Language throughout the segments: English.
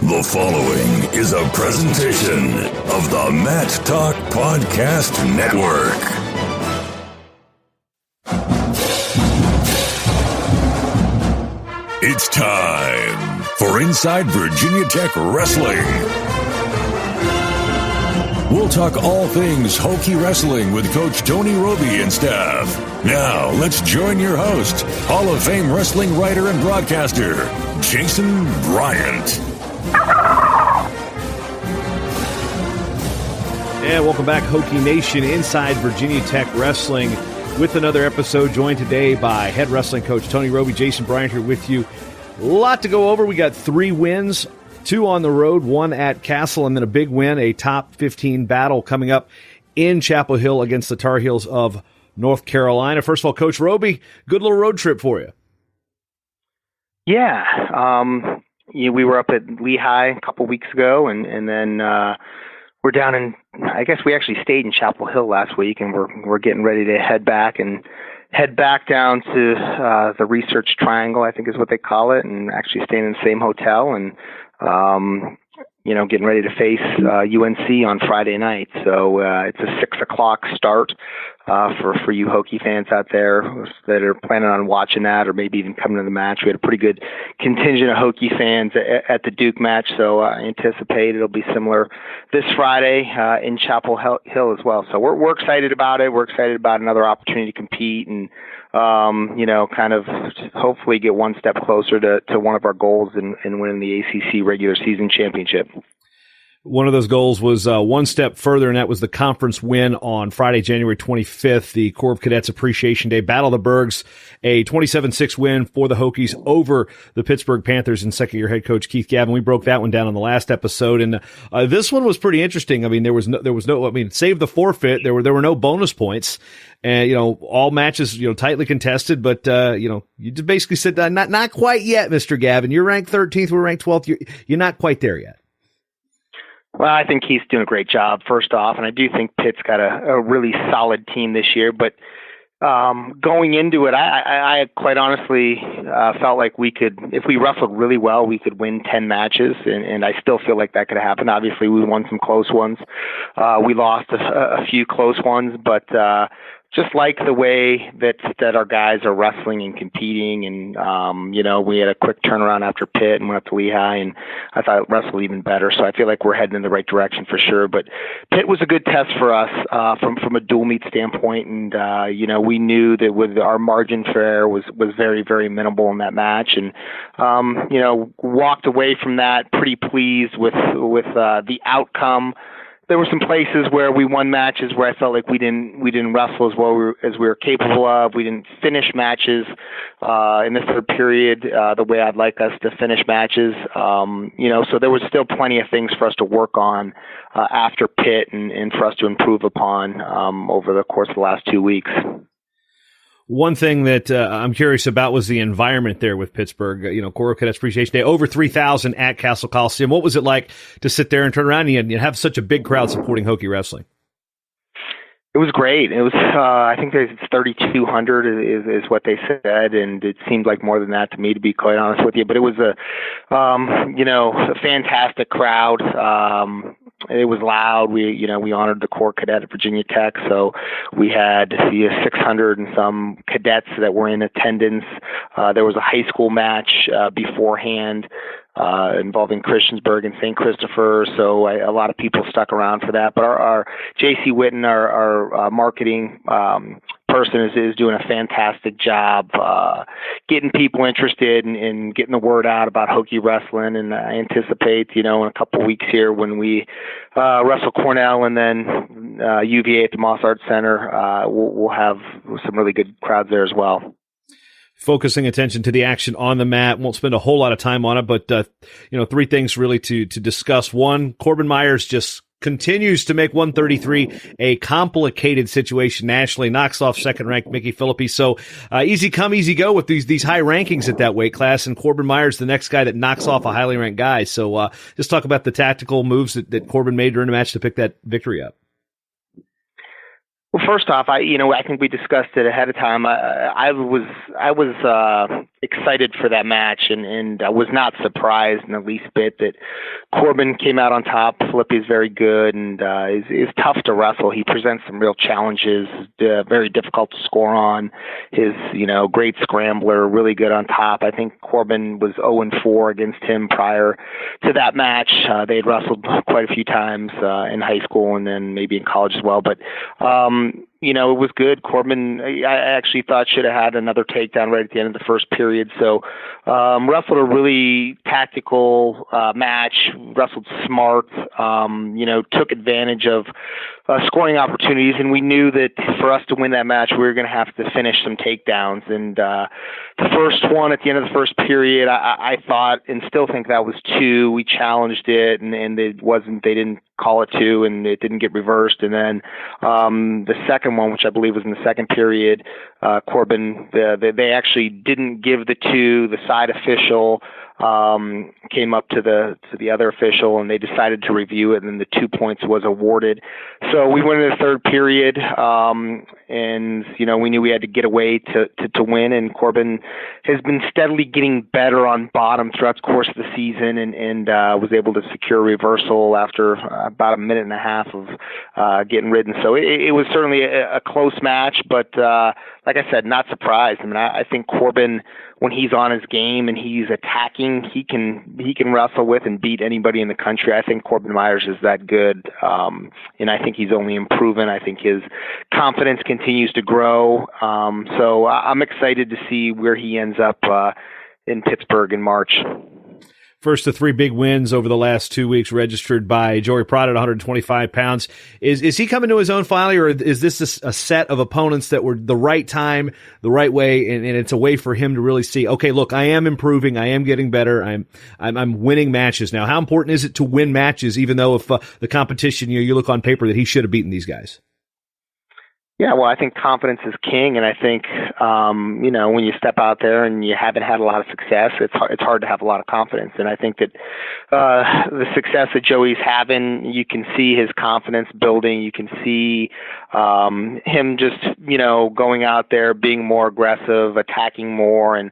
The following is a presentation of the Mat Talk Podcast Network. It's time for Inside Virginia Tech Wrestling. We'll talk all things Hokie wrestling with Coach Tony Robie and staff. Now, let's join your host, Hall of Fame wrestling writer and broadcaster, Jason Bryant. And welcome back, Hokie Nation, Inside Virginia Tech Wrestling, with another episode, joined today by head wrestling coach Tony Robie. Jason Bryant here with you. A lot to go over. We got 3 wins, 2 on the road, 1 at Castle, and then a big win, a top 15 battle coming up in Chapel Hill against the Tar Heels of North Carolina. First of all, Coach Robie, good little road trip for you. Yeah, we were up at Lehigh a couple weeks ago, and then we're down in, I guess we actually stayed in Chapel Hill last week, and we're getting ready to head back down to the Research Triangle, I think is what they call it, and actually staying in the same hotel, and getting ready to face UNC on Friday night. So it's a 6:00 start for you Hokie fans out there that are planning on watching that or maybe even coming to the match. We had a pretty good contingent of Hokie fans at the Duke match, so I anticipate it'll be similar this Friday in Chapel Hill as well. So we're excited about it. We're excited about another opportunity to compete and kind of hopefully get one step closer to one of our goals in winning the ACC regular season championship. One of those goals was one step further, and that was the conference win on Friday, January 25th, the Corps Cadets Appreciation Day. Battle of the Bergs, a 27-6 win for the Hokies over the Pittsburgh Panthers and second-year head coach Keith Gavin. We broke that one down on the last episode, and this one was pretty interesting. I mean, there was no. Save the forfeit. There were no bonus points, and all matches tightly contested. But you just basically said not quite yet, Mr. Gavin. You're ranked 13th. We're ranked 12th. You're not quite there yet. Well, I think Keith's doing a great job, first off, and I do think Pitt's got a really solid team this year. But going into it, I quite honestly felt like we could, if we wrestled really well, we could win 10 matches, and I still feel like that could happen. Obviously, we won some close ones. We lost a few close ones, but just like the way that our guys are wrestling and competing, and we had a quick turnaround after Pitt and went up to Lehigh, and I thought it wrestled even better. So I feel like we're heading in the right direction for sure. But Pitt was a good test for us from a dual meet standpoint, and we knew that with our margin for error was very, very minimal in that match, and walked away from that pretty pleased with the outcome. There were some places where we won matches where I felt like we didn't wrestle as well as we were capable of. We didn't finish matches in the third period the way I'd like us to finish matches. So there was still plenty of things for us to work on after Pitt and for us to improve upon over the course of the last 2 weeks. One thing that I'm curious about was the environment there with Pittsburgh. Corps Cadets Appreciation Day, over 3,000 at Castle Coliseum. What was it like to sit there and turn around and have such a big crowd supporting Hokie wrestling? It was great. It was, I think it's 3,200 is what they said, and it seemed like more than that to me, to be quite honest with you. But it was a fantastic crowd. It was loud. We honored the Corps Cadet at Virginia Tech, so we had 600 and some cadets that were in attendance. There was a high school match beforehand involving Christiansburg and St. Christopher, so a lot of people stuck around for that. But our J.C. Witten, our marketing person, is doing a fantastic job getting people interested in getting the word out about Hokie wrestling. And I anticipate, in a couple of weeks here when we wrestle Cornell and then UVA at the Moss Arts Center, we'll have some really good crowds there as well. Focusing attention to the action on the mat. Won't spend a whole lot of time on it, but 3 things really to discuss. One, Corbin Myers just continues to make 133 a complicated situation nationally, knocks off second-ranked Mickey Philippi. So easy come, easy go with these high rankings at that weight class, and Corbin Myers, the next guy that knocks off a highly ranked guy. So just talk about the tactical moves that Corbin made during the match to pick that victory up. Well, first off, I think we discussed it ahead of time. I was excited for that match, and I was not surprised in the least bit that Corbin came out on top. Felipe is very good and is tough to wrestle. He presents some real challenges, very difficult to score on. His, great scrambler, really good on top. I think Corbin was 0-4 against him prior to that match. They had wrestled quite a few times in high school and then maybe in college as well, but it was good. Corbin, I actually thought, should have had another takedown right at the end of the first period. So wrestled a really tactical match, wrestled smart, took advantage of scoring opportunities. And we knew that for us to win that match, we were going to have to finish some takedowns. And the first one at the end of the first period, I thought and still think that was 2. We challenged it, and they didn't call it 2, and it didn't get reversed. And then the second one, which I believe was in the second period, Corbin, they actually didn't give the 2. The side official came up to the other official, and they decided to review it, and then the 2 points was awarded. So we went into the third period, and we knew we had to get away to win. And Corbin has been steadily getting better on bottom throughout the course of the season, and was able to secure a reversal after about a minute and a half of getting ridden. So it was certainly a close match, but like I said, not surprised. I mean, I think Corbin, when he's on his game and he's attacking, he can wrestle with and beat anybody in the country. I think Corbin Myers is that good, and I think he's only improving. I think his confidence continues to grow. So I'm excited to see where he ends up in Pittsburgh in March. First of 3 big wins over the last 2 weeks registered by Joey Prada at 125 pounds. Is he coming to his own finally, or is this a set of opponents that were the right time, the right way, and it's a way for him to really see, okay, look, I am improving, I am getting better, I'm winning matches now. How important is it to win matches, even though if the competition, you look on paper that he should have beaten these guys? Yeah, well, I think confidence is king, and I think when you step out there and you haven't had a lot of success, it's hard to have a lot of confidence. And I think that the success that Joey's having, you can see his confidence building. You can see him just going out there, being more aggressive, attacking more, and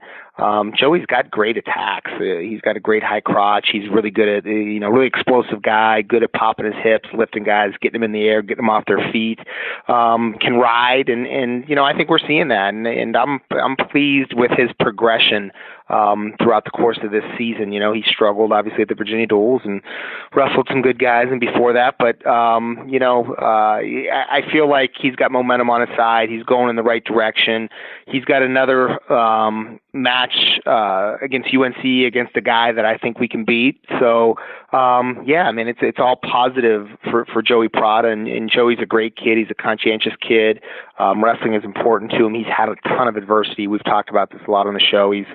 Joey's got great attacks. He's got a great high crotch. He's really good at, really explosive guy, good at popping his hips, lifting guys, getting them in the air, getting them off their feet, can ride. And I think we're seeing that. And I'm pleased with his progression throughout the course of this season. He struggled obviously at the Virginia Duels and wrestled some good guys and before that, but I feel like he's got momentum on his side. He's going in the right direction. He's got another match against UNC against a guy that I think we can beat. So it's all positive for Joey Prada, and Joey's a great kid. He's a conscientious kid. Wrestling is important to him. He's had a ton of adversity. We've talked about this a lot on the show. He's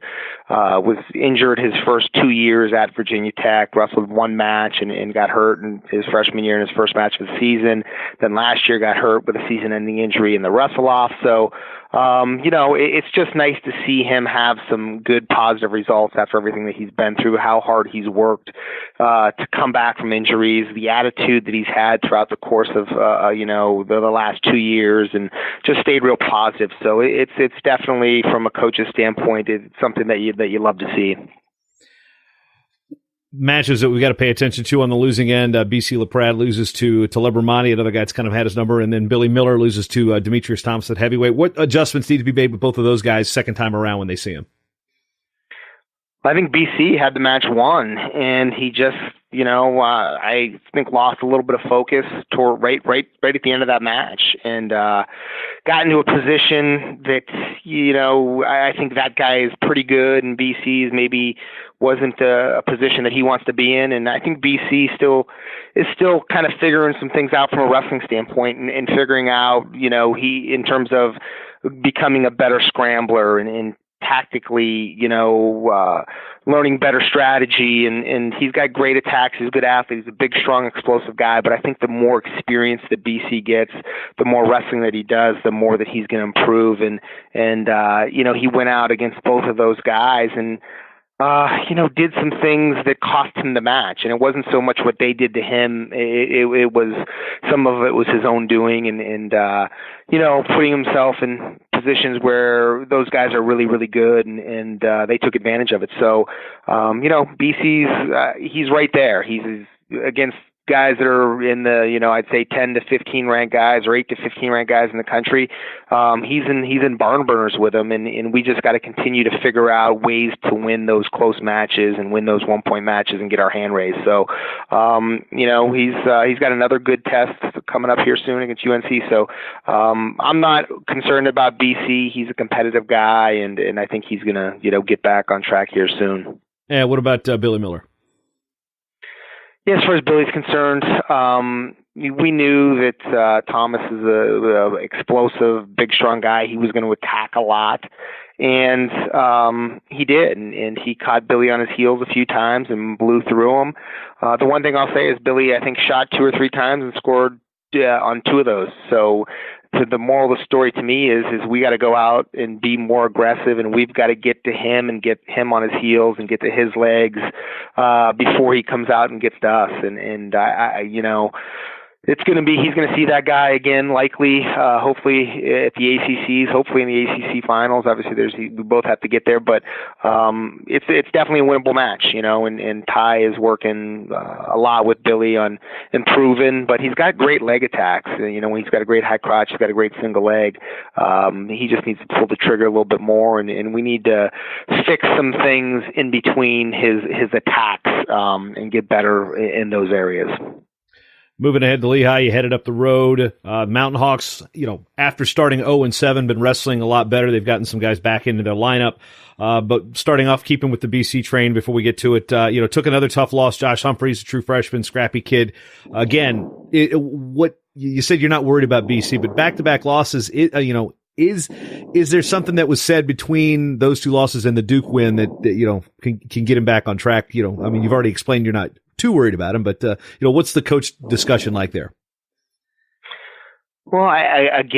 was injured his first 2 years at Virginia Tech, wrestled 1 match and got hurt in his freshman year in his first match of the season. Then last year got hurt with a season-ending injury in the wrestle-off. So, it's just nice to see him have some good positive results after everything that he's been through, how hard he's worked to come back from injuries, the attitude that he's had throughout the course of, the last 2 years, and just stayed real positive. So it's definitely, from a coach's standpoint, it's something that you love to see. Matches that we got to pay attention to on the losing end. BC Laprade loses to Lebromani, another guy that's kind of had his number, and then Billy Miller loses to Demetrius Thompson at heavyweight. What adjustments need to be made with both of those guys second time around when they see him? I think BC had the match won, and he just, I think lost a little bit of focus toward right at the end of that match, and got into a position that, I think that guy is pretty good, and BC's maybe wasn't a position that he wants to be in, and I think BC is still kind of figuring some things out from a wrestling standpoint, and figuring out, he in terms of becoming a better scrambler and tactically, learning better strategy, and he's got great attacks. He's a good athlete. He's a big, strong, explosive guy. But I think the more experience that BC gets, the more wrestling that he does, the more that he's going to improve. And he went out against both of those guys and did some things that cost him the match. And it wasn't so much what they did to him. It was, some of it was his own doing, and putting himself in positions where those guys are really, really good, and they took advantage of it. So, BC's he's right there. He's against guys that are in the, I'd say 10 to 15 ranked guys or 8 to 15 ranked guys in the country. He's in barn burners with them, and we just got to continue to figure out ways to win those close matches and win those 1-point matches and get our hand raised. So, he's got another good test coming up here soon against UNC. So, I'm not concerned about BC. He's a competitive guy, and I think he's gonna, get back on track here soon. And what about Billy Miller? Yeah, as far as Billy's concerned, we knew that Thomas is a explosive, big, strong guy. He was going to attack a lot, and he did. And he caught Billy on his heels a few times and blew through him. The one thing I'll say is Billy, I think, shot 2 or 3 times and scored on 2 of those. So the moral of the story to me is we got to go out and be more aggressive, and we've got to get to him and get him on his heels and get to his legs before he comes out and gets to us. And I it's going to be, he's going to see that guy again, likely, hopefully at the ACCs, hopefully in the ACC finals. Obviously we both have to get there, but it's definitely a winnable match, and Ty is working a lot with Billy on improving, but he's got great leg attacks. He's got a great high crotch, he's got a great single leg. He just needs to pull the trigger a little bit more, and we need to fix some things in between his attacks, and get better in those areas. Moving ahead to Lehigh, you headed up the road. Mountain Hawks, after starting 0-7, been wrestling a lot better. They've gotten some guys back into their lineup. But starting off, keeping with the BC train before we get to it, took another tough loss. Josh Humphries, a true freshman, scrappy kid. Again, what you said, you're not worried about BC, but back-to-back losses, is there something that was said between those 2 losses and the Duke win that can get him back on track? You've already explained you're not too worried about him, but what's the coach discussion like there? Well, that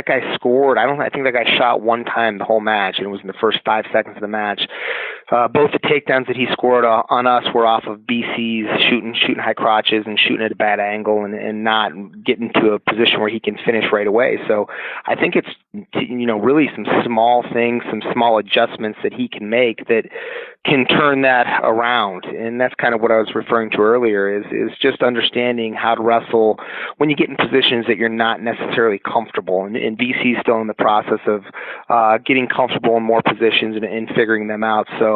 guy scored. I think that guy shot 1 time the whole match, and it was in the first 5 seconds of the match. Both the takedowns that he scored on us were off of BC's shooting high crotches and shooting at a bad angle and not getting to a position where he can finish right away. So I think it's, really some small things, some small adjustments that he can make that can turn that around. And that's kind of what I was referring to earlier is just understanding how to wrestle when you get in positions that you're not necessarily comfortable. And BC is still in the process of getting comfortable in more positions and figuring them out. So,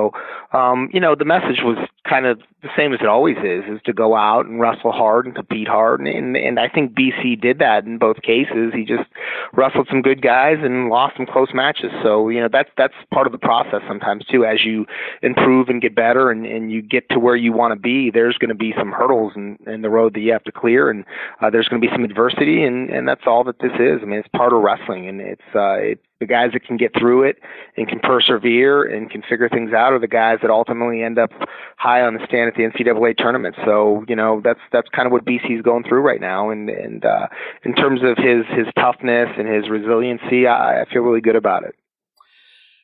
the message was kind of the same as it always is to go out and wrestle hard and compete hard. And I think BC did that in both cases. He just wrestled some good guys and lost some close matches. So, that's part of the process sometimes too. As you improve and get better and you get to where you want to be, there's going to be some hurdles in the road that you have to clear. And there's going to be some adversity, and that's all that this is. It's part of wrestling, and it's the guys that can get through it and can persevere and can figure things out are the guys that ultimately end up high on the stand at the NCAA tournament. So, that's kind of what BC is going through right now. And in terms of his toughness and his resiliency, I feel really good about it.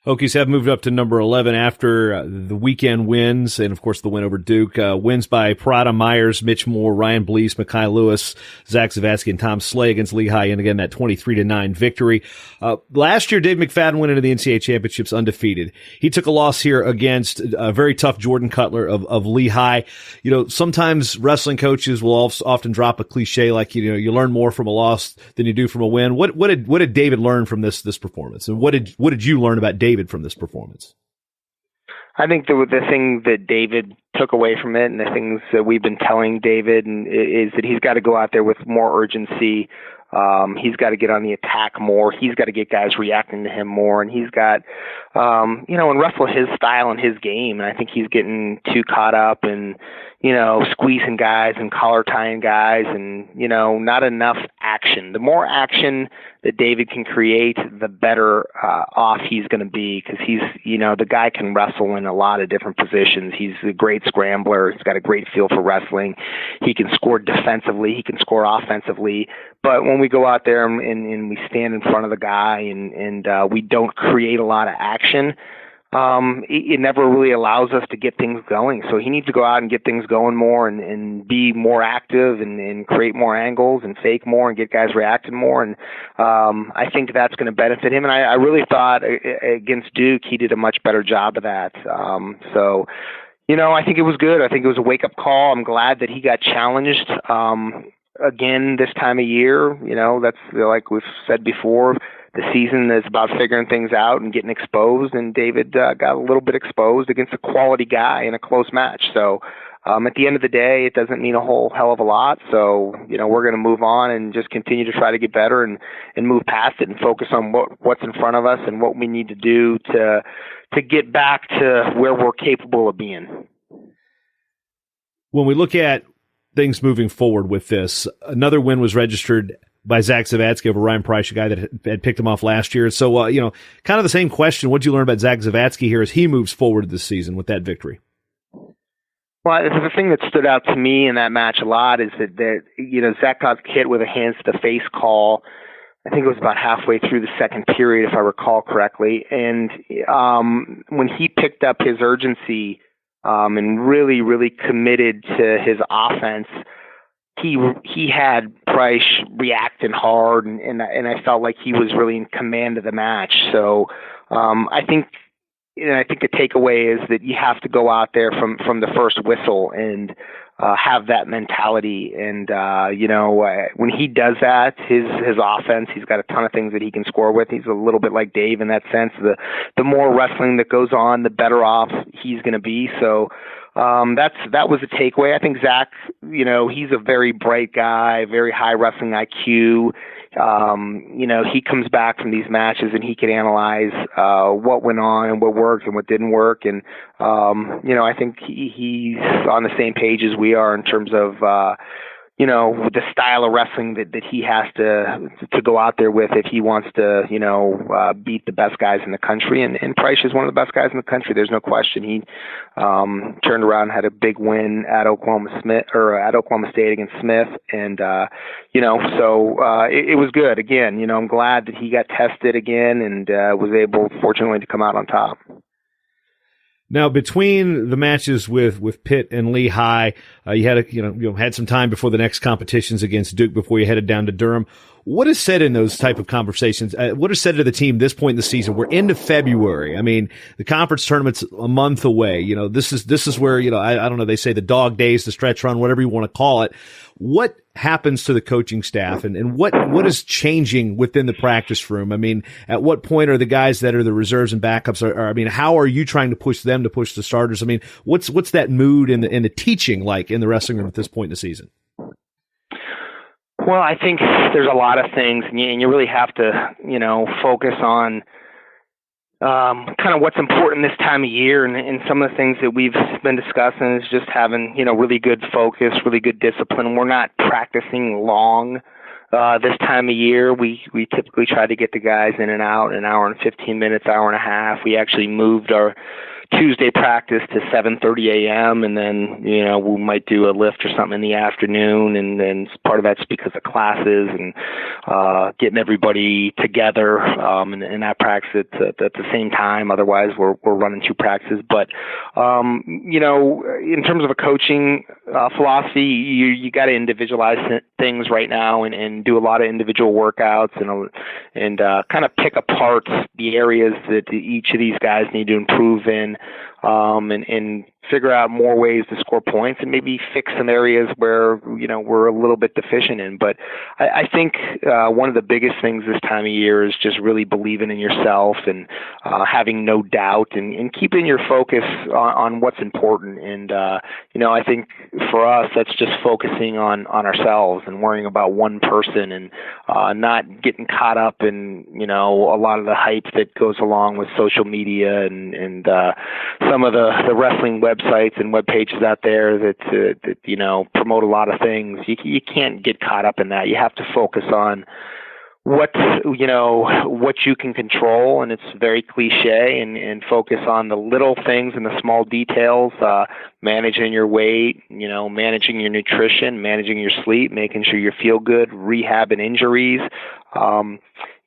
Hokies have moved up to number 11 after the weekend wins, and of course the win over Duke. Wins by Prada, Myers, Mitch Moore, Ryan Blease, Mekhi Lewis, Zack Zavadsky, and Tom Slay against Lehigh, and again that 23-9 victory. Last year, Dave McFadden went into the NCAA championships undefeated. He took a loss here against a very tough Jordan Cutler of Lehigh. Sometimes wrestling coaches will often drop a cliche like you learn more from a loss than you do from a win. What did David learn from this performance, and what did you learn about David from this performance? I think the thing that David took away from it, and the things that we've been telling David, is that he's got to go out there with more urgency. He's got to get on the attack more. He's got to get guys reacting to him more, and he's got, and wrestle his style and his game. And I think he's getting too caught up in, squeezing guys and collar tying guys, and not enough action. The more action that David can create, the better off he's going to be, because he's, the guy can wrestle in a lot of different positions. He's a great scrambler. He's got a great feel for wrestling. He can score defensively. He can score offensively. But when we go out there and we stand in front of the guy and we don't create a lot of action, it never really allows us to get things going. So he needs to go out and get things going more and be more active and create more angles and fake more and get guys reacting more. And I think that's going to benefit him. And I really thought against Duke he did a much better job of that. So, I think it was good. I think it was a wake-up call. I'm glad that he got challenged again this time of year. That's like we've said before, the season is about figuring things out and getting exposed, and David got a little bit exposed against a quality guy in a close match. So at the end of the day, it doesn't mean a whole hell of a lot. So, we're going to move on and just continue to try to get better and move past it and focus on what's in front of us and what we need to do to get back to where we're capable of being. When we look at things moving forward with this, another win was registered by Zack Zavadsky over Ryan Price, a guy that had picked him off last year. So, kind of the same question. What did you learn about Zack Zavadsky here as he moves forward this season with that victory? Well, the thing that stood out to me in that match a lot is that Zack got hit with a hands to the face call. I think it was about halfway through the second period, if I recall correctly. And when he picked up his urgency and really, really committed to his offense, he had Price reacting hard, and I felt like he was really in command of the match. So I think the takeaway is that you have to go out there from the first whistle and have that mentality. And when he does that, his offense, he's got a ton of things that he can score with. He's a little bit like Dave in that sense. The more wrestling that goes on, the better off he's going to be. So that was a takeaway. I think Zack, he's a very bright guy, very high wrestling IQ. He comes back from these matches and he can analyze what went on and what worked and what didn't work. And I think he's on the same page as we are in terms of the style of wrestling that he has to go out there with if he wants to, beat the best guys in the country. And Price is one of the best guys in the country. There's no question. He turned around and had a big win at Oklahoma State against Smith. And, it was good. Again, I'm glad that he got tested again and was able, fortunately, to come out on top. Now, between the matches with Pitt and Lehigh, you had had some time before the next competitions against Duke before you headed down to Durham. What is said in those type of conversations? What is said to the team this point in the season? We're into February. I mean, the conference tournament's a month away. This is where, I don't know, they say the dog days, the stretch run, whatever you want to call it. What happens to the coaching staff and what is changing within the practice room? I mean, at what point are the guys that are the reserves and backups how are you trying to push them to push the starters? I mean, what's that mood in the teaching like in the wrestling room at this point in the season? Well, I think there's a lot of things, and you really have to, focus on kind of what's important this time of year. And some of the things that we've been discussing is just having, really good focus, really good discipline. We're not practicing long this time of year. We typically try to get the guys in and out an hour and 15 minutes, hour and a half. We actually moved our Tuesday practice to 7:30 a.m. and then, we might do a lift or something in the afternoon. And then part of that's because of classes and getting everybody together and that practice at the same time. Otherwise, we're running two practices. But, in terms of a coaching philosophy, you got to individualize things right now and do a lot of individual workouts and kind of pick apart the areas that each of these guys need to improve in. And figure out more ways to score points and maybe fix some areas where, we're a little bit deficient in. But I think one of the biggest things this time of year is just really believing in yourself and having no doubt and keeping your focus on what's important. And, I think for us, that's just focusing on ourselves and worrying about one person and not getting caught up in, a lot of the hype that goes along with social media and some of the wrestling websites and web pages out there that promote a lot of things. You can't get caught up in that. You have to focus on what you can control, and it's very cliche, and focus on the little things and the small details, managing your weight, managing your nutrition, managing your sleep, making sure you feel good, rehabbing injuries,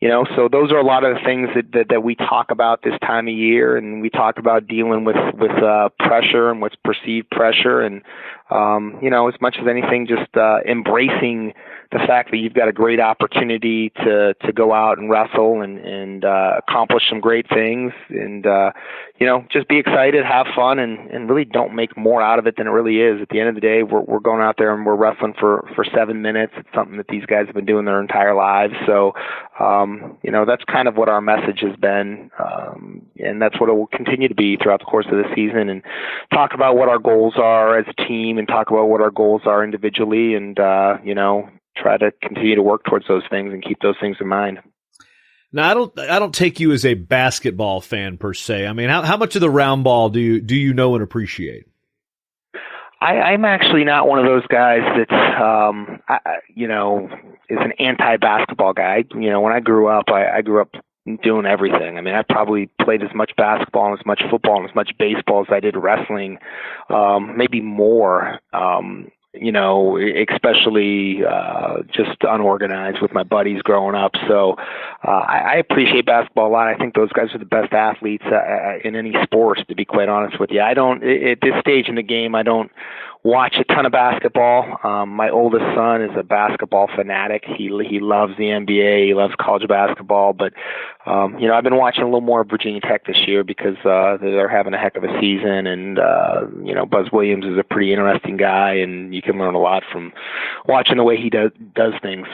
So those are a lot of the things that we talk about this time of year, and we talk about dealing with pressure and what's perceived pressure, and as much as anything, just embracing the fact that you've got a great opportunity to go out and wrestle and accomplish some great things, and just be excited, have fun, and really don't make more out of it than it really is. At the end of the day, we're going out there and we're wrestling for 7 minutes. It's something that these guys have been doing their entire lives. So, that's kind of what our message has been, and that's what it will continue to be throughout the course of the season. And talk about what our goals are as a team, and talk about what our goals are individually, and try to continue to work towards those things and keep those things in mind. Now, I don't take you as a basketball fan per se. I mean, how much of the round ball do you know and appreciate? I'm actually not one of those guys that's, is an anti-basketball guy. When I grew up, I grew up doing everything. I mean, I probably played as much basketball and as much football and as much baseball as I did wrestling, maybe more. Especially just unorganized with my buddies growing up. So I appreciate basketball a lot. I think those guys are the best athletes in any sport, to be quite honest with you. At this stage in the game, I don't watch a ton of basketball. My oldest son is a basketball fanatic. He loves the NBA. He loves college basketball. But, I've been watching a little more of Virginia Tech this year because they're having a heck of a season. And, Buzz Williams is a pretty interesting guy, and you can learn a lot from watching the way he does things.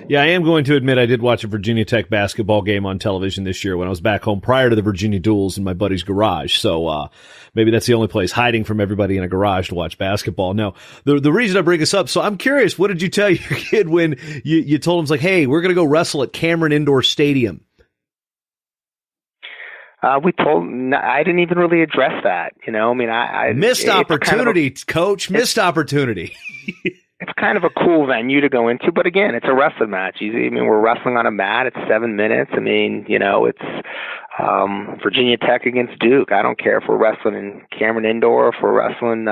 Yeah, I am going to admit I did watch a Virginia Tech basketball game on television this year when I was back home prior to the Virginia duels in my buddy's garage. So maybe that's the only place, hiding from everybody in a garage to watch basketball. Now, the reason I bring this up, so I'm curious, what did you tell your kid when you told him, like, hey, we're going to go wrestle at Cameron Indoor Stadium? I didn't even really address that. I missed opportunity, Coach. Missed opportunity. It's kind of a cool venue to go into, but again, it's a wrestling match. We're wrestling on a mat. It's 7 minutes. It's Virginia Tech against Duke. I don't care if we're wrestling in Cameron Indoor, if we're wrestling,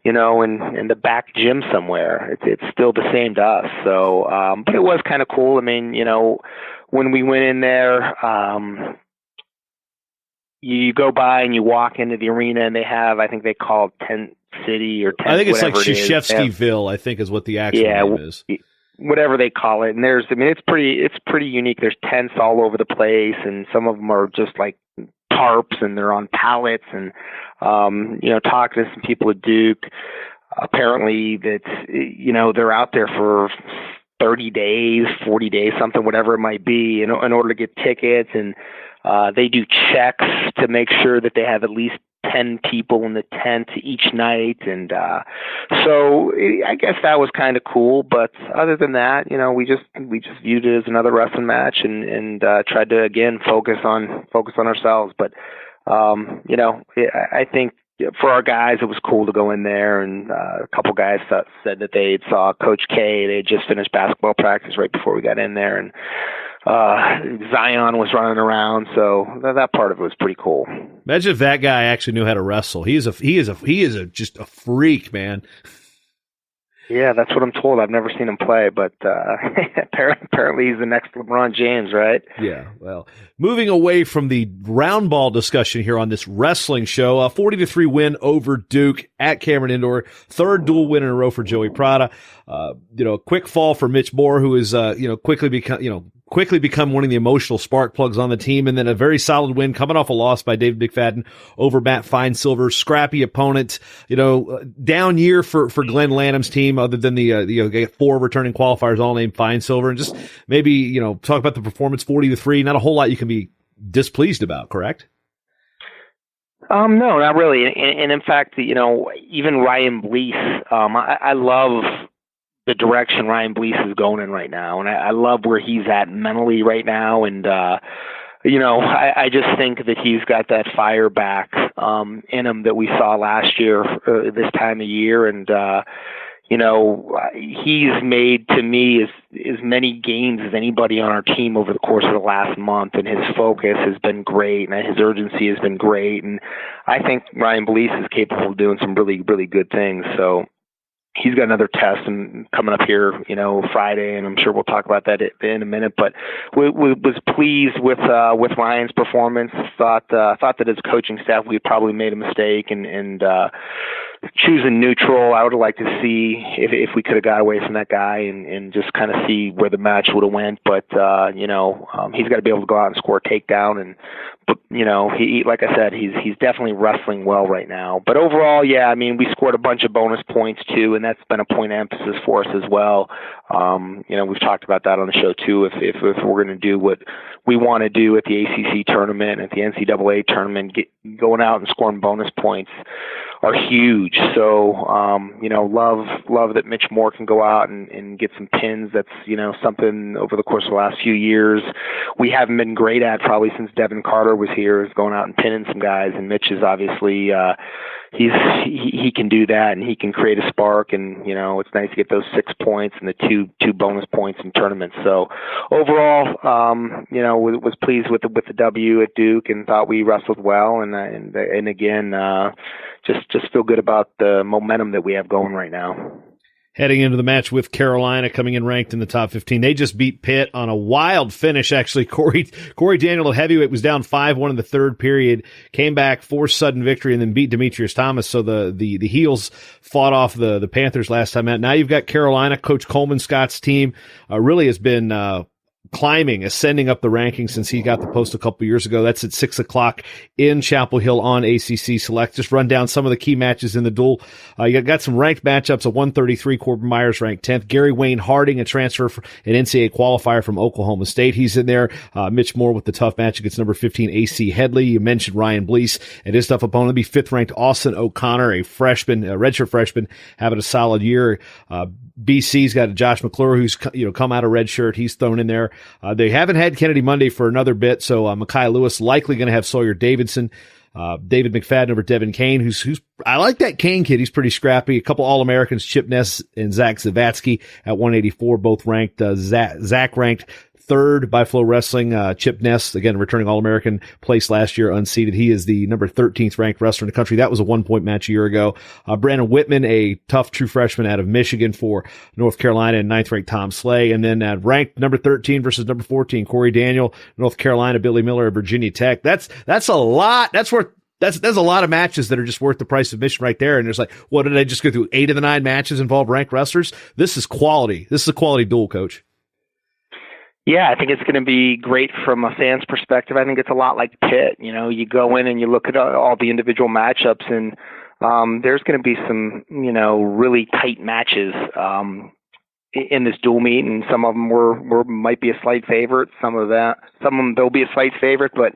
in the back gym somewhere. It's still the same to us. So, but it was kind of cool. When we went in there, you go by and you walk into the arena, and they have, I think they call it Tent City or Tent, I think it's like whatever Krzyzewskiville, I think is what the actual name is. Whatever they call it. And it's pretty unique. There's tents all over the place, and some of them are just like tarps, and they're on pallets, and talking to some people at Duke. Apparently they're out there for 30 days, 40 days, something, whatever it might be, in order to get tickets. And they do checks to make sure that they have at least 10 people in the tent each night. And so I guess that was kind of cool. But other than that, we just viewed it as another wrestling match, and tried to, again, focus on ourselves. But, I think for our guys, it was cool to go in there. And a couple guys said that they saw Coach K. They had just finished basketball practice right before we got in there. And Zion was running around, so that part of it was pretty cool. Imagine if that guy actually knew how to wrestle. He is just a freak, man. Yeah, that's what I'm told. I've never seen him play, but apparently he's the next LeBron James, right? Yeah, well, moving away from the round ball discussion here on this wrestling show, a 40-3 win over Duke at Cameron Indoor, third dual win in a row for Joey Prada. A quick fall for Mitch Moore, who is, quickly become one of the emotional spark plugs on the team, and then a very solid win coming off a loss by David McFadden over Matt Finesilver. Scrappy opponent, down year for Glenn Lanham's team, other than the 4 returning qualifiers, all named Finesilver. And just maybe, talk about the performance, 40-3, not a whole lot you can be displeased about, correct? No, not really. And in fact, even Ryan Blease, I love the direction Ryan Blease is going in right now. And I love where he's at mentally right now. And, I just think that he's got that fire back in him that we saw last year, this time of year. And, he's made, to me, as many gains as anybody on our team over the course of the last month. And his focus has been great, and his urgency has been great. And I think Ryan Blease is capable of doing some really, really good things. So, he's got another test and coming up here, Friday, and I'm sure we'll talk about that in a minute. But was pleased with Ryan's performance. Thought that as a coaching staff we probably made a mistake and choosing neutral. I would have liked to see if we could have got away from that guy and just kind of see where the match would have went. But he's got to be able to go out and score a takedown. But he like I said, he's definitely wrestling well right now. But overall, yeah, I mean, we scored a bunch of bonus points too, and that's been a point of emphasis for us as well. We've talked about that on the show too. If we're going to do what we want to do at the ACC tournament, at the NCAA tournament, going out and scoring bonus points are huge. So, love that Mitch Moore can go out and get some pins. That's, something over the course of the last few years we haven't been great at, probably since Devin Carter was here, is going out and pinning some guys. And Mitch is obviously, he can do that, and he can create a spark. And, it's nice to get those 6 points and the two bonus points in tournaments. So overall, was pleased with the W at Duke and thought we wrestled well. And again, just feel good about the momentum that we have going right now. Heading into the match with Carolina, coming in ranked in the top 15. They just beat Pitt on a wild finish, actually. Corey Daniel at heavyweight was down 5-1 in the third period, came back, forced sudden victory, and then beat Demetrius Thomas. So the Heels fought off the Panthers last time out. Now you've got Carolina. Coach Coleman Scott's team really has been ascending up the rankings since he got the post a couple years ago. That's at 6:00 in Chapel Hill on ACC Select. Just run down some of the key matches in the duel. You got some ranked matchups. At 133, Corbin Myers ranked 10th. Gary Wayne Harding, a transfer, an NCAA qualifier from Oklahoma State. He's in there. Mitch Moore with the tough match against number 15, AC Headley. You mentioned Ryan Blease and his tough opponent. Be 5th ranked Austin O'Connor, a freshman, a redshirt freshman, having a solid year. BC's got Josh McClure, who's come out of redshirt. He's thrown in there. They haven't had Kennedy Monday for another bit, so Mekhi Lewis likely going to have Sawyer Davidson, David McFadden over Devin Kane, who's I like that Kane kid. He's pretty scrappy. A couple All-Americans, Chip Ness and Zack Zavadsky at 184, both ranked. Zach ranked 3rd by Flow Wrestling. Chip Ness, again, returning All-American, placed last year unseeded. He is the number 13th ranked wrestler in the country. That was a 1-point match a year ago. Brandon Whitman, a tough true freshman out of Michigan for North Carolina, and 9th ranked Tom Slay. And then ranked number 13 versus number 14, Corey Daniel, North Carolina, Billy Miller of Virginia Tech. That's a lot. That's a lot of matches that are just worth the price of admission right there. And there's like, what did I just go through? 8 of the 9 matches involve ranked wrestlers. This is quality. This is a quality duel, Coach. Yeah, I think it's going to be great from a fan's perspective. I think it's a lot like Pitt. You go in and you look at all the individual matchups, and there's going to be some, really tight matches in this dual meet, and some of them might be a slight favorite. Some of them there'll be a slight favorite, but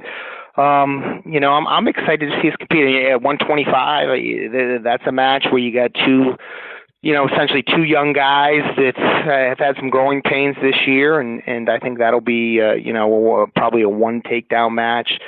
I'm excited to see us compete at 125. That's a match where you got essentially two young guys that have had some growing pains this year, and I think that'll be, probably a 1 takedown match.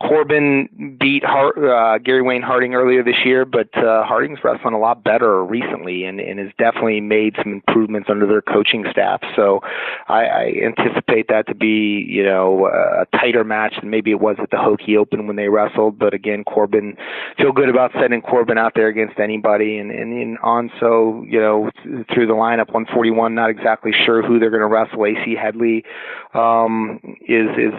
Corbin beat Gary Wayne Harding earlier this year, but Harding's wrestling a lot better recently and has definitely made some improvements under their coaching staff. So I anticipate that to be, a tighter match than maybe it was at the Hokie Open when they wrestled. But again, Corbin, feel good about sending Corbin out there against anybody. And through the lineup, 141, not exactly sure who they're going to wrestle. AC Headley is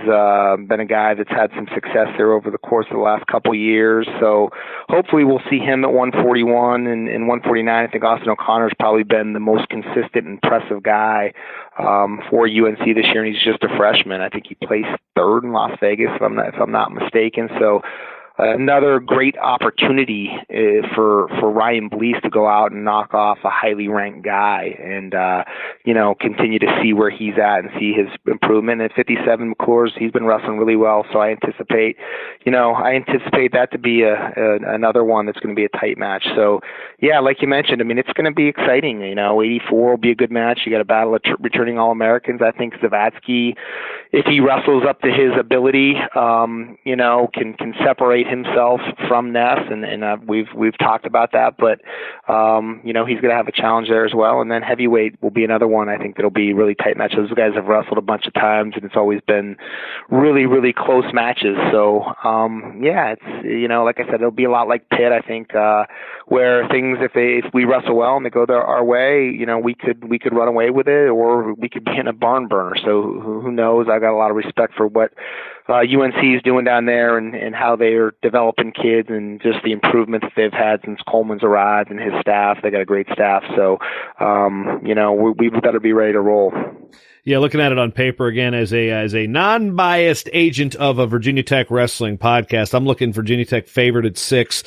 been a guy that's had some success there over the course of the last couple years. So hopefully we'll see him at 141 and 149. I think Austin O'Connor's probably been the most consistent, impressive guy for UNC this year, and he's just a freshman. I think he placed 3rd in Las Vegas, if I'm not mistaken. So another great opportunity for Ryan Blease to go out and knock off a highly ranked guy and, continue to see where he's at and see his improvement. At 57, McClure's, he's been wrestling really well. So I anticipate that to be another one that's going to be a tight match. So yeah, like you mentioned, it's going to be exciting. 84 will be a good match. You got a battle of returning All-Americans. I think Zavadsky, if he wrestles up to his ability, can separate himself from Ness, and we've talked about that. But he's going to have a challenge there as well. And then heavyweight will be another one. I think that'll be really tight matches. Those guys have wrestled a bunch of times, and it's always been really, really close matches. So it's like I said, it'll be a lot like Pitt. I think where things, if we wrestle well and they go our way, we could run away with it, or we could be in a barn burner. So who knows? I got a lot of respect for what UNC is doing down there and how they are developing kids and just the improvements they've had since Coleman's arrived and his staff. They got a great staff. So, we better be ready to roll. Yeah, looking at it on paper again as a non-biased agent of a Virginia Tech wrestling podcast, I'm looking Virginia Tech favored at 6,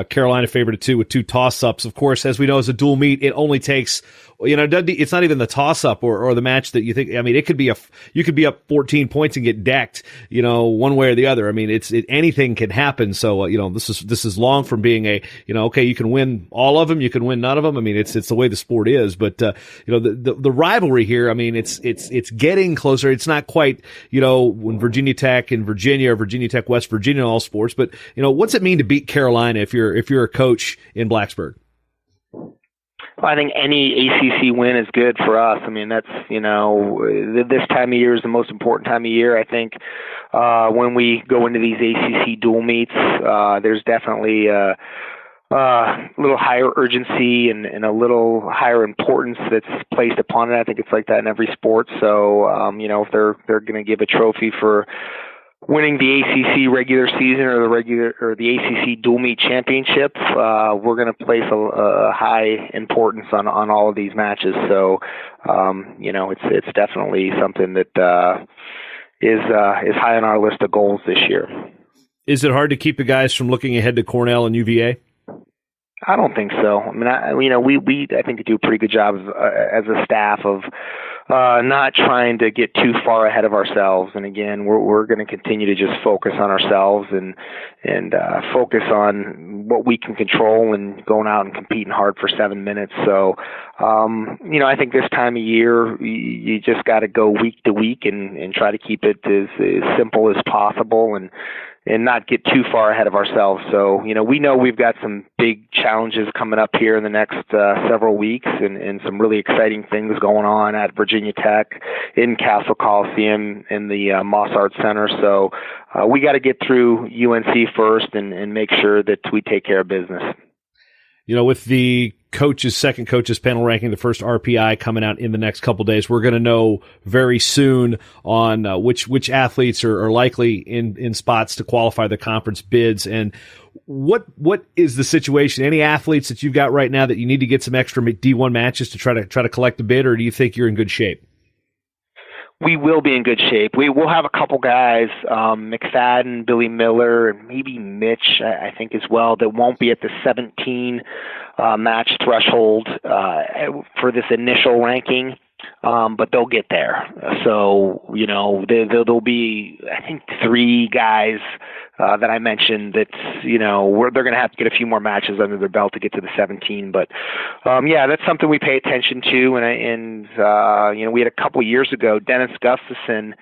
Carolina favored at 2 with 2 toss-ups. Of course, as we know, as a dual meet, it only takes, it's not even the toss-up or the match that you think. I mean, you could be up 14 points and get decked, one way or the other. I mean, anything can happen. So, this is long from being okay, you can win all of them, you can win none of them. I mean, it's the way the sport is. But the rivalry here, I mean, it's getting closer. It's not quite, when Virginia Tech and Virginia or Virginia Tech West Virginia in all sports. But what's it mean to beat Carolina if you're a coach in Blacksburg? Well, I think any ACC win is good for us. I mean, that's, this time of year is the most important time of year. I think when we go into these ACC dual meets, there's definitely a little higher urgency and a little higher importance that's placed upon it. I think it's like that in every sport. So, if they're going to give a trophy for winning the ACC regular season or the ACC dual meet championship, we're going to place a high importance on all of these matches. So, it's definitely something that is high on our list of goals this year. Is it hard to keep the guys from looking ahead to Cornell and UVA? I don't think so. I mean, we I think do a pretty good job as a staff of not trying to get too far ahead of ourselves. And again, we're going to continue to just focus on ourselves and focus on what we can control and going out and competing hard for 7 minutes. So, I think this time of year, you just got to go week to week and try to keep it as simple as possible and not get too far ahead of ourselves. So, we know we've got some big challenges coming up here in the next several weeks and some really exciting things going on at Virginia Tech, in Castle Coliseum, in the Moss Arts Center. So we got to get through UNC first and make sure that we take care of business. With the second coaches panel ranking, the first RPI coming out in the next couple of days, we're going to know very soon on which athletes are likely in spots to qualify the conference bids. And what is the situation? Any athletes that you've got right now that you need to get some extra D1 matches to try to collect the bid, or do you think you're in good shape? We will be in good shape. We will have a couple guys, McFadden, Billy Miller, and maybe Mitch, I think as well, that won't be at the 17 match threshold for this initial ranking, but they'll get there. So, there'll be, I think, 3 guys that I mentioned that, they're going to have to get a few more matches under their belt to get to the 17. But, that's something we pay attention to. And we had a couple years ago, Dennis Gustafson,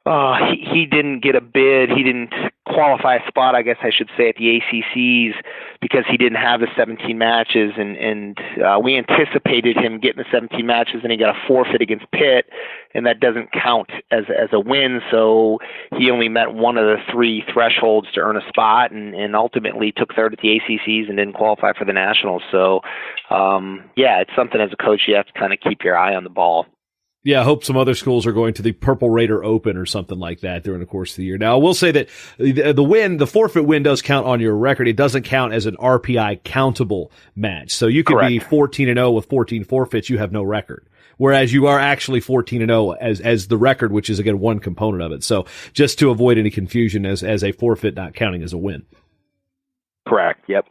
he didn't get a bid. He didn't qualify a spot, I guess I should say, at the ACCs because he didn't have the 17 matches. And we anticipated him getting the 17 matches, and he got a forfeit against Pitt, and that doesn't count as a win. So he only met one of the 3 thresholds to earn a spot, and ultimately took third at the ACCs and didn't qualify for the Nationals. So, it's something as a coach you have to kind of keep your eye on the ball. Yeah, I hope some other schools are going to the Purple Raider Open or something like that during the course of the year. Now, I will say that the forfeit win does count on your record. It doesn't count as an RPI countable match. So you could Correct. be 14-0 with 14 forfeits. You have no record. Whereas you are actually 14-0 as the record, which is again one component of it. So just to avoid any confusion as a forfeit not counting as a win. Correct. Yep.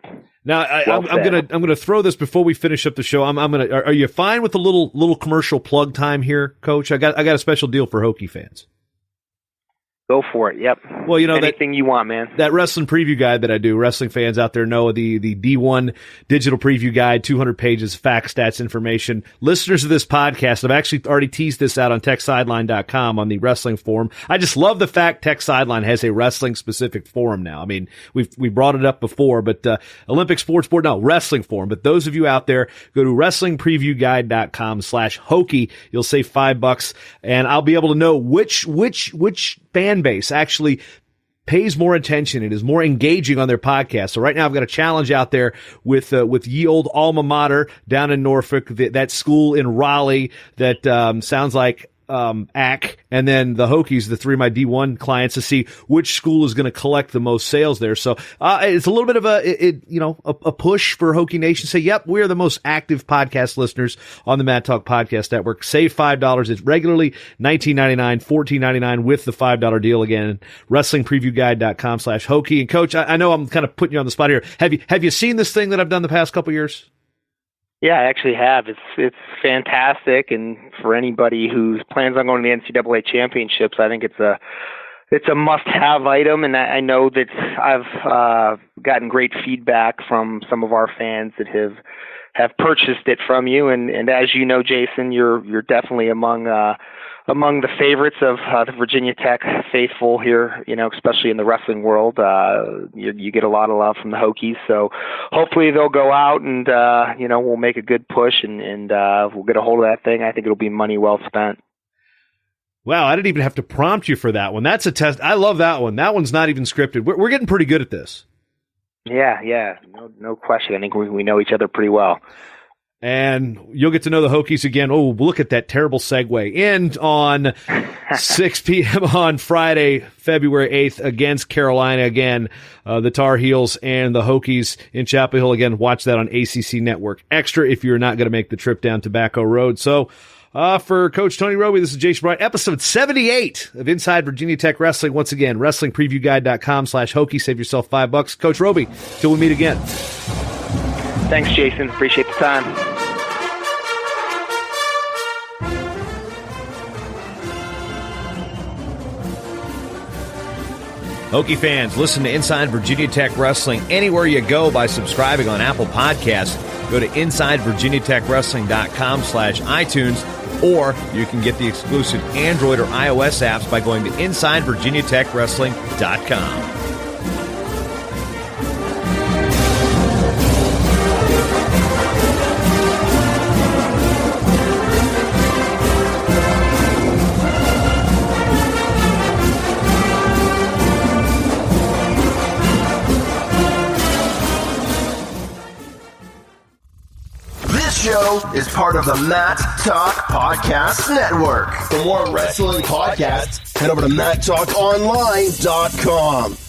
Now I'm gonna throw this before we finish up the show. Are you fine with the little commercial plug time here, Coach? I got a special deal for Hokie fans. Go for it. Yep. Well, anything you want, man. That wrestling preview guide that I do, wrestling fans out there know the D1 digital preview guide, 200 pages, facts, stats, information. Listeners of this podcast, I've actually already teased this out on TechSideline.com on the wrestling forum. I just love the fact Tech Sideline has a wrestling specific forum now. I mean, we brought it up before, but Olympic Sports Board, no, wrestling forum. But those of you out there, go to WrestlingPreviewGuide.com/Hokie. You'll save $5, and I'll be able to know which fan base actually pays more attention and is more engaging on their podcast. So right now I've got a challenge out there with ye old alma mater down in Norfolk, that school in Raleigh that sounds like AC, and then the Hokies, the three of my D1 clients, to see which school is going to collect the most sales there. So it's a little bit of a push for Hokie Nation. Say, yep, we are the most active podcast listeners on the Mad Talk Podcast Network. Save $5. It's regularly $19.99, $14.99 with the $5 deal again. WrestlingPreviewGuide.com/Hokie. And Coach, I know I'm kind of putting you on the spot here. Have you seen this thing that I've done the past couple years? Yeah, I actually have. It's fantastic, and for anybody who plans on going to the NCAA championships, I think it's a must-have item. And I know that I've gotten great feedback from some of our fans that have purchased it from you. And as you know, Jason, you're definitely among the favorites of the Virginia Tech faithful here, especially in the wrestling world. You get a lot of love from the Hokies. So hopefully they'll go out and, we'll make a good push and we'll get a hold of that thing. I think it'll be money well spent. Wow, I didn't even have to prompt you for that one. That's a test. I love that one. That one's not even scripted. We're getting pretty good at this. Yeah. No question. I think we know each other pretty well. And you'll get to know the Hokies again. Oh, look at that terrible segue. And on 6 p.m. on Friday, February 8th, against Carolina again, the Tar Heels and the Hokies in Chapel Hill again. Watch that on ACC Network Extra if you're not going to make the trip down Tobacco Road. So for Coach Tony Robie, this is Jason Bryant, episode 78 of Inside Virginia Tech Wrestling. Once again, WrestlingPreviewGuide.com/Hokie. Save yourself $5. Coach Robie, till we meet again. Thanks, Jason. Appreciate the time. Hokie fans, listen to Inside Virginia Tech Wrestling anywhere you go by subscribing on Apple Podcasts. Go to InsideVirginiaTechWrestling.com/iTunes, or you can get the exclusive Android or iOS apps by going to InsideVirginiaTechWrestling.com. Show is part of the Matt Talk Podcast Network. For more wrestling podcasts, head over to MattTalkOnline.com.